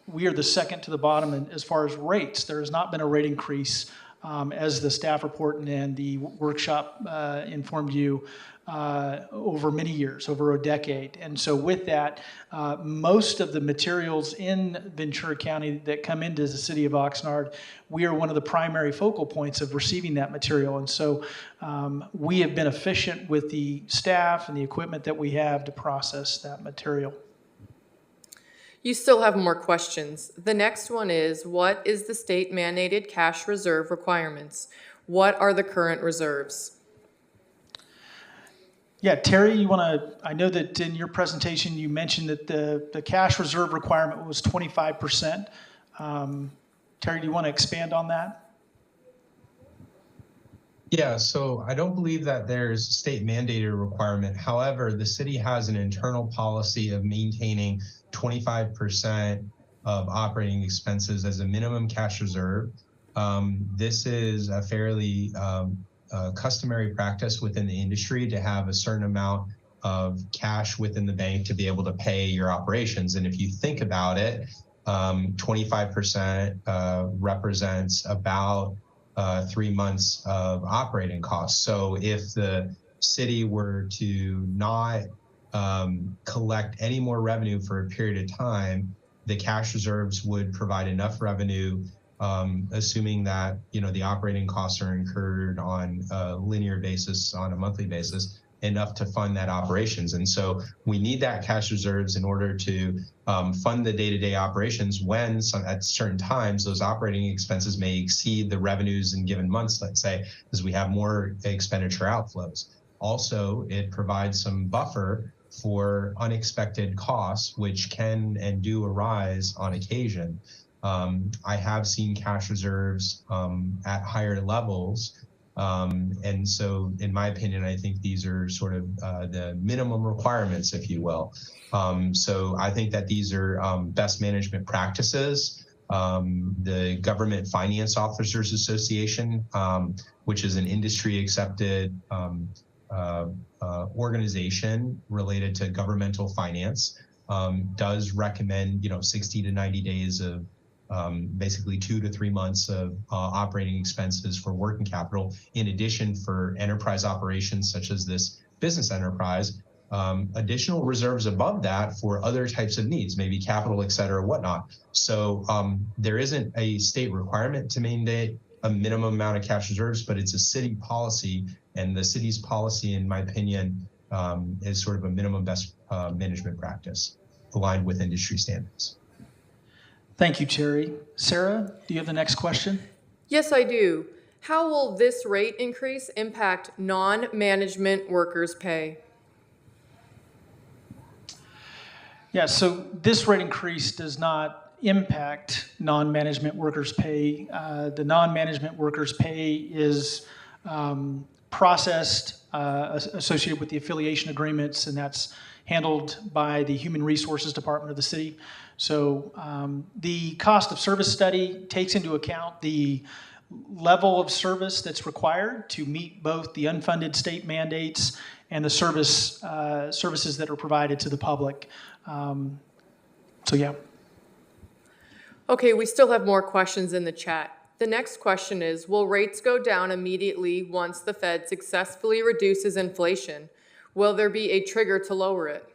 we are the second to the bottom as far as rates. There has not been a rate increase, as the staff report and the workshop informed you, over many years, over a decade. And so with that, most of the materials in Ventura County that come into the City of Oxnard, we are one of the primary focal points of receiving that material. And so we have been efficient with the staff and the equipment that we have to process that material. You still have more questions. The next one is, what is the state mandated cash reserve requirements? What are the current reserves? Yeah, Terry, you want to, I know that in your presentation you mentioned that the cash reserve requirement was 25%. Terry, do you want to expand on that? Yeah, so I don't believe that there's a state mandated requirement. However, the city has an internal policy of maintaining 25% of operating expenses as a minimum cash reserve. This is a fairly customary practice within the industry to have a certain amount of cash within the bank to be able to pay your operations. And if you think about it, 25% represents about 3 months of operating costs. So if the city were to not collect any more revenue for a period of time, the cash reserves would provide enough revenue, assuming that the operating costs are incurred on a linear basis, on a monthly basis, enough to fund that operations. And so we need that cash reserves in order to fund the day-to-day operations when at certain times those operating expenses may exceed the revenues in given months, let's say, as we have more expenditure outflows. Also, it provides some buffer for unexpected costs, which can and do arise on occasion. I have seen cash reserves at higher levels. And so in my opinion, I think these are sort of the minimum requirements, if you will. So I think that these are best management practices. The Government Finance Officers Association, which is an industry accepted organization related to governmental finance, does recommend 60 to 90 days of basically 2 to 3 months of operating expenses for working capital. In addition, for enterprise operations such as this business enterprise, additional reserves above that for other types of needs, maybe capital, et cetera, whatnot. So there isn't a state requirement to mandate a minimum amount of cash reserves, but it's a city policy, and the city's policy, in my opinion, is sort of a minimum best management practice aligned with industry standards. Thank you, Terry. Sarah, do you have the next question? Yes, I do. How will this rate increase impact non-management workers' pay? Yeah, so this rate increase does not impact non-management workers' pay. The non-management workers' pay is processed associated with the affiliation agreements, and that's handled by the Human Resources Department of the city. So the cost of service study takes into account the level of service that's required to meet both the unfunded state mandates and the services that are provided to the public. So yeah. Okay, we still have more questions in the chat. The next question is, will rates go down immediately once the Fed successfully reduces inflation? Will there be a trigger to lower it?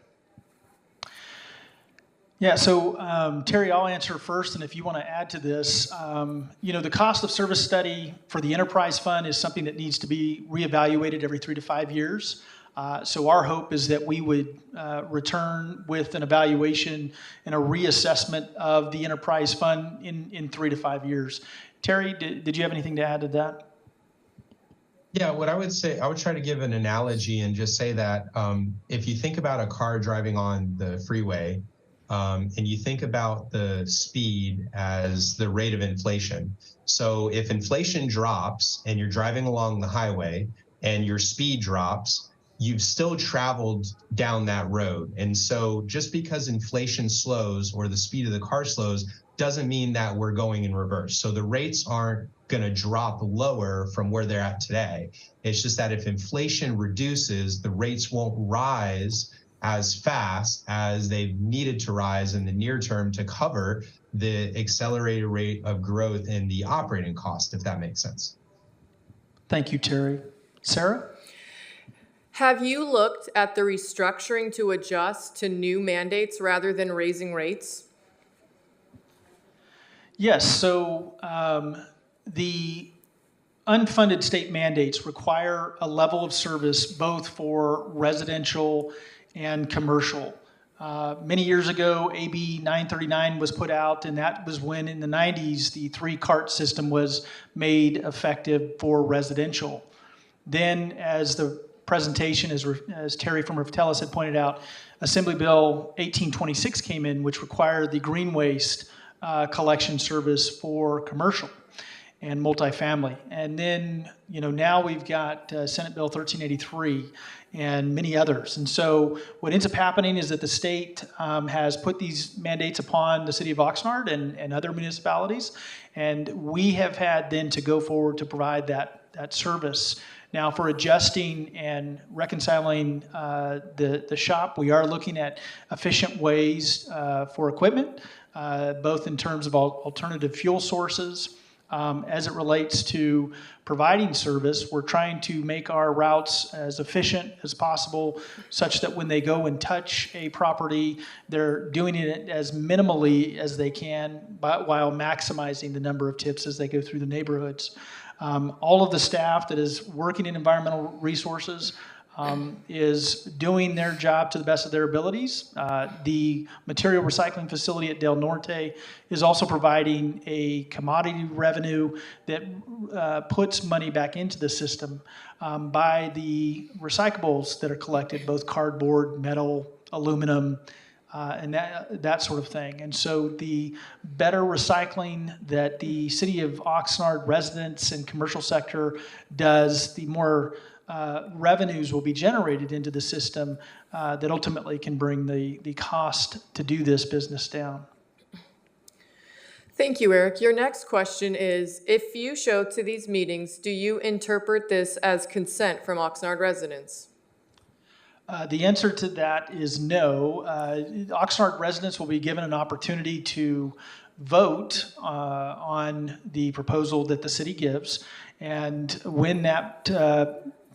Yeah, so Terry, I'll answer first, and if you want to add to this, the cost of service study for the enterprise fund is something that needs to be reevaluated every 3 to 5 years. So our hope is that we would return with an evaluation and a reassessment of the enterprise fund in 3 to 5 years. Terry, did you have anything to add to that? Yeah, what I would say, I would try to give an analogy and just say that if you think about a car driving on the freeway, and you think about the speed as the rate of inflation. So if inflation drops and you're driving along the highway and your speed drops, you've still traveled down that road. And so just because inflation slows or the speed of the car slows doesn't mean that we're going in reverse. So the rates aren't going to drop lower from where they're at today. It's just that if inflation reduces, the rates won't rise as fast as they've needed to rise in the near term to cover the accelerated rate of growth in the operating cost, if that makes sense. Thank you, Terry. Sarah? Have you looked at the restructuring to adjust to new mandates rather than raising rates? Yes, so the unfunded state mandates require a level of service both for residential and commercial. Many years ago, AB 939 was put out, and that was when in the 90s the 3-cart system was made effective for residential. Then, as the presentation, as Terry from Rivatellis had pointed out, Assembly Bill 1826 came in, which required the green waste collection service for commercial and multifamily. And then, now we've got Senate Bill 1383 and many others. And so what ends up happening is that the state has put these mandates upon the city of Oxnard and other municipalities. And we have had then to go forward to provide that service. Now, for adjusting and reconciling the shop, we are looking at efficient ways for equipment, both in terms of alternative fuel sources. As it relates to providing service, we're trying to make our routes as efficient as possible such that when they go and touch a property, they're doing it as minimally as they can, but while maximizing the number of tips as they go through the neighborhoods. All of the staff that is working in environmental resources is doing their job to the best of their abilities. The material recycling facility at Del Norte is also providing a commodity revenue that puts money back into the system by the recyclables that are collected, both cardboard, metal, aluminum, and that sort of thing. And so the better recycling that the city of Oxnard residents and commercial sector does, the more revenues will be generated into the system that ultimately can bring the cost to do this business down. Thank you, Eric. Your next question is, if you show to these meetings, do you interpret this as consent from Oxnard residents? The answer to that is no. Oxnard residents will be given an opportunity to vote on the proposal that the city gives. And when that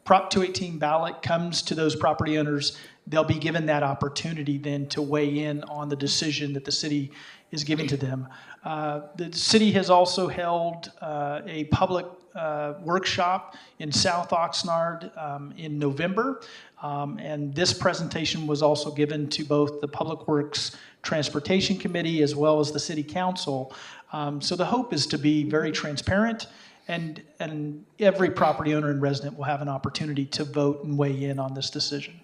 Prop 218 ballot comes to those property owners, they'll be given that opportunity then to weigh in on the decision that the city is giving to them. The city has also held a public workshop in South Oxnard in November. And this presentation was also given to both the Public Works Transportation Committee as well as the City Council. So the hope is to be very transparent, and every property owner and resident will have an opportunity to vote and weigh in on this decision.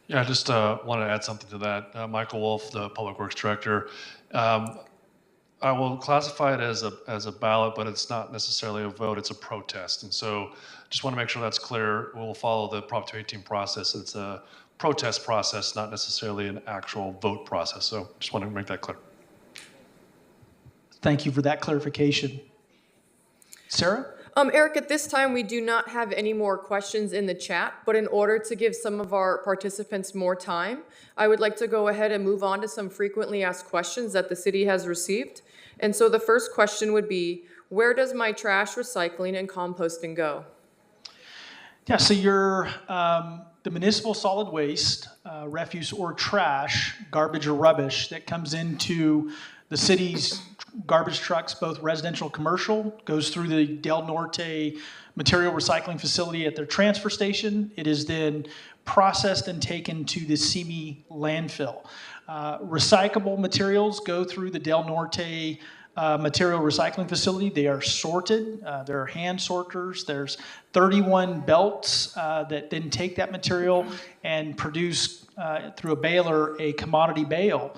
Yeah, I just wanted to add something to that. Michael Wolf, the Public Works Director. I will classify it as a ballot, but it's not necessarily a vote, it's a protest. And so just want to make sure that's clear. We'll follow the Prop 218 process. It's a protest process, not necessarily an actual vote process. So just want to make that clear. Thank you for that clarification. Sarah? Eric, at this time, we do not have any more questions in the chat, but in order to give some of our participants more time, I would like to go ahead and move on to some frequently asked questions that the city has received. And so the first question would be, where does my trash recycling and composting go? Yeah, so your the municipal solid waste, refuse or trash, garbage or rubbish that comes into the city's garbage trucks, both residential and commercial, goes through the Del Norte material recycling facility at their transfer station. It is then processed and taken to the Simi landfill. Recyclable materials go through the Del Norte material recycling facility. They are sorted. There are hand sorters. There's 31 belts that then take that material and produce through a baler a commodity bale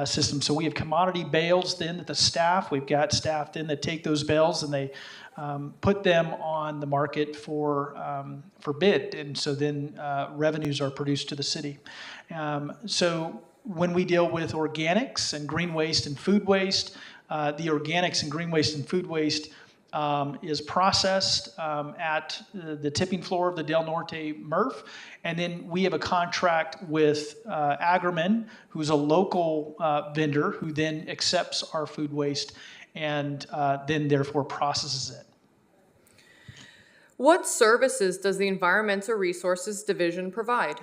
system. So we have commodity bales then that the staff, we've got staff then that take those bales and they put them on the market for bid. And so then revenues are produced to the city. So when we deal with organics and green waste and food waste, the organics and green waste and food waste is processed at the tipping floor of the Del Norte MRF. And then we have a contract with Agroman, who's a local vendor, who then accepts our food waste and then therefore processes it. What services does the Environmental Resources Division provide?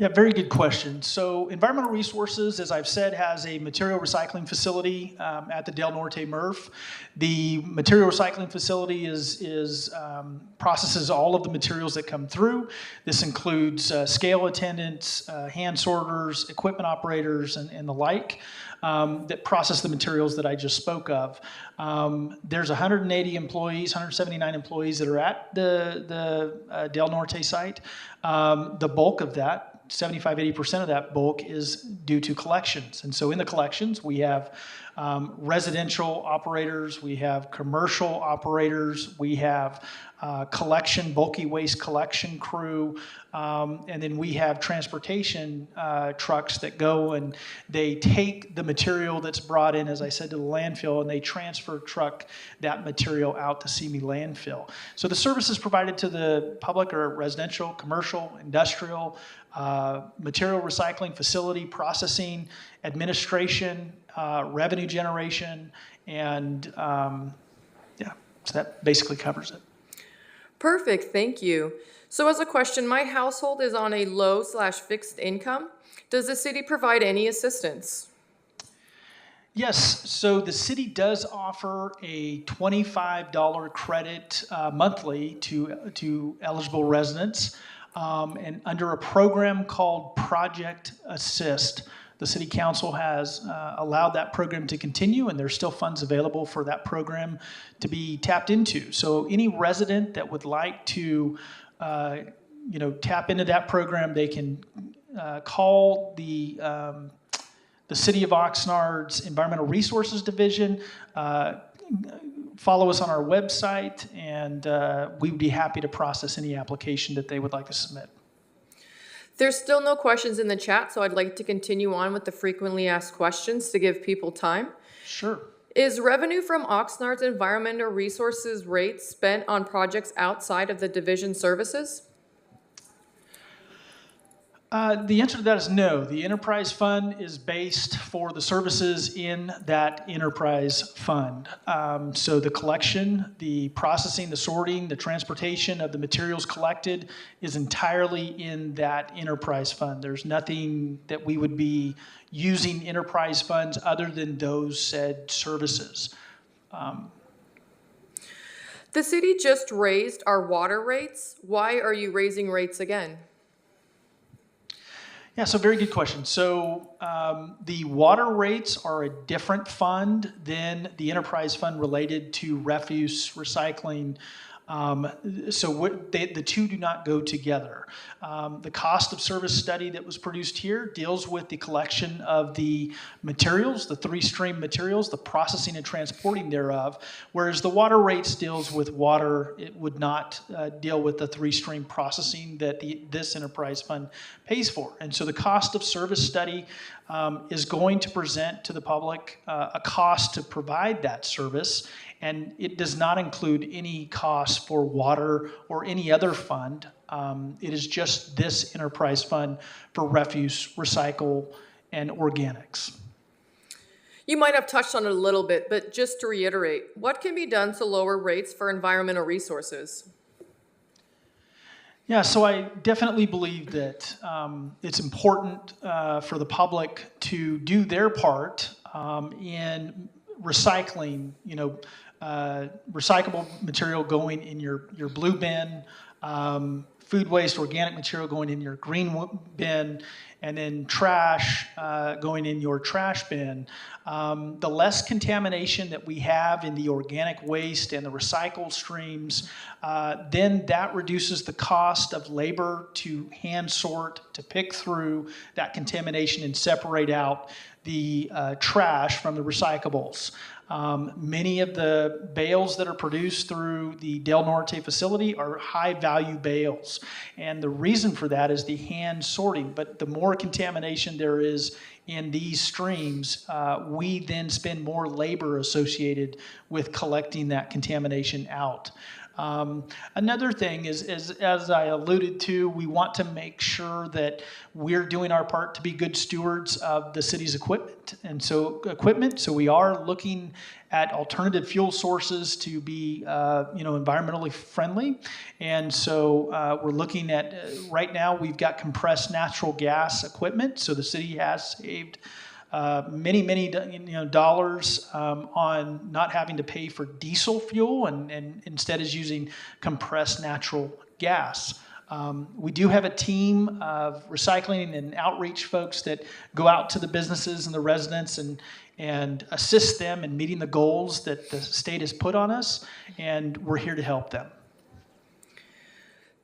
Yeah, very good question. So Environmental Resources, as I've said, has a material recycling facility at the Del Norte MRF. The material recycling facility processes all of the materials that come through. This includes scale attendants, hand sorters, equipment operators, and the like that process the materials that I just spoke of. There's 180 employees, 179 employees that are at the Del Norte site. The bulk of that, 75-80% of that bulk is due to collections. And so in the collections, we have residential operators, we have commercial operators, we have bulky waste collection crew, and then we have transportation trucks that go and they take the material that's brought in, as I said, to the landfill, and they truck that material out to Simi landfill. So the services provided to the public are residential, commercial, industrial, material recycling, facility processing, administration, revenue generation, and so that basically covers it. Perfect, thank you. So as a question, my household is on a low/fixed income. Does the city provide any assistance? Yes, so the city does offer a $25 credit monthly to eligible residents. And under a program called Project Assist, the City Council has allowed that program to continue, and there's still funds available for that program to be tapped into. So any resident that would like to, tap into that program, they can call the City of Oxnard's Environmental Resources Division, follow us on our website, and we would be happy to process any application that they would like to submit. There's still no questions in the chat, so I'd like to continue on with the frequently asked questions to give people time. Sure. Is revenue from Oxnard's environmental resources rates spent on projects outside of the division services? The answer to that is no. The enterprise fund is based for the services in that enterprise fund. So the collection, the processing, the sorting, the transportation of the materials collected is entirely in that enterprise fund. There's nothing that we would be using enterprise funds other than those said services. The city just raised our water rates. Why are you raising rates again? Yeah, so very good question. So the water rates are a different fund than the enterprise fund related to refuse recycling. The two do not go together. The cost of service study that was produced here deals with the collection of the materials, the three-stream materials, the processing and transporting thereof, whereas the water rates deals with water. It would not deal with the three-stream processing that this enterprise fund pays for. And so the cost of service study is going to present to the public a cost to provide that service, and it does not include any cost for water or any other fund. It is just this enterprise fund for refuse, recycle, and organics. You might have touched on it a little bit, but just to reiterate, what can be done to lower rates for environmental resources? Yeah, so I definitely believe that it's important for the public to do their part in recycling, recyclable material going in your blue bin, food waste, organic material going in your green bin, and then trash going in your trash bin. The less contamination that we have in the organic waste and the recycled streams, then that reduces the cost of labor to hand sort, to pick through that contamination and separate out the trash from the recyclables. Many of the bales that are produced through the Del Norte facility are high value bales. And the reason for that is the hand sorting. But the more contamination there is in these streams, we then spend more labor associated with collecting that contamination out. Another thing is, as I alluded to, we want to make sure that we're doing our part to be good stewards of the city's equipment. So we are looking at alternative fuel sources to be, environmentally friendly. And so we're looking at, right now we've got compressed natural gas equipment. So the city has saved many dollars on not having to pay for diesel fuel and instead is using compressed natural gas. We do have a team of recycling and outreach folks that go out to the businesses and the residents and assist them in meeting the goals that the state has put on us, and we're here to help them.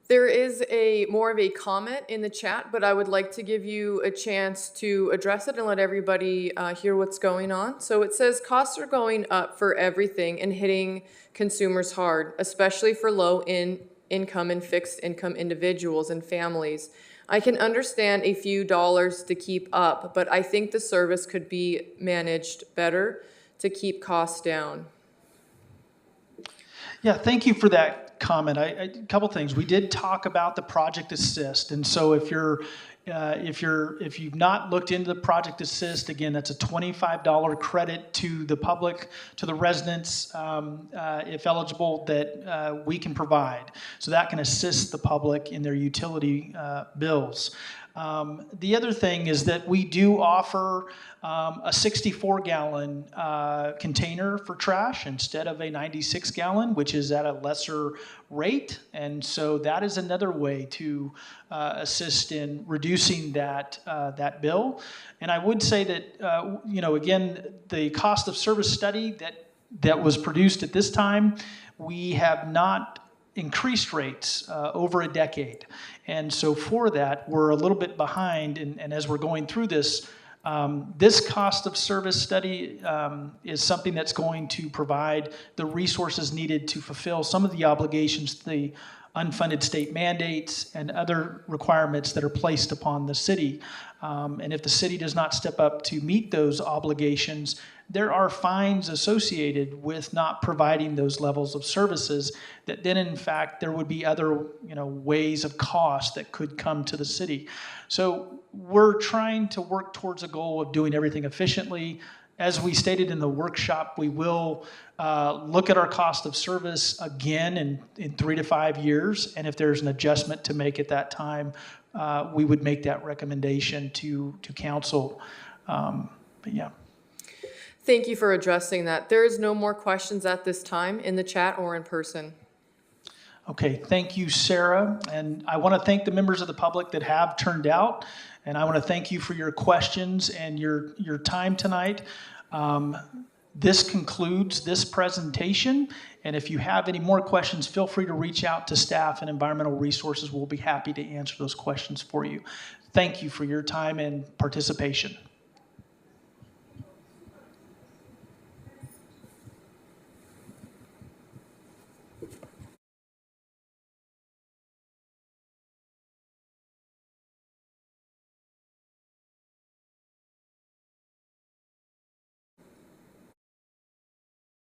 There is more of a comment in the chat, but I would like to give you a chance to address it and let everybody hear what's going on. So it says costs are going up for everything and hitting consumers hard, especially for low income and fixed income individuals and families. I can understand a few dollars to keep up, but I think the service could be managed better to keep costs down. Yeah, thank you for that comment. A couple things. We did talk about the Project Assist, and so if you've not looked into the Project Assist, again, that's a $25 credit to the public, to the residents, if eligible, that we can provide. So that can assist the public in their utility bills. The other thing is that we do offer a 64-gallon container for trash instead of a 96-gallon, which is at a lesser rate. And so that is another way to assist in reducing that bill. And I would say that, again, the cost of service study that was produced at this time, we have not increased rates over a decade. And so for that, we're a little bit behind. And as we're going through this, this cost of service study is something that's going to provide the resources needed to fulfill some of the obligations, the unfunded state mandates and other requirements that are placed upon the city. And if the city does not step up to meet those obligations, there are fines associated with not providing those levels of services that then in fact there would be other ways of cost that could come to the city. So we're trying to work towards a goal of doing everything efficiently. As we stated in the workshop, we will look at our cost of service again in 3 to 5 years, and if there's an adjustment to make at that time, we would make that recommendation to council. But yeah. Thank you for addressing that. There is no more questions at this time in the chat or in person. Okay, thank you, Sarah. And I want to thank the members of the public that have turned out. And I want to thank you for your questions and your time tonight. This concludes this presentation. And if you have any more questions, feel free to reach out to staff and Environmental Resources. We'll be happy to answer those questions for you. Thank you for your time and participation.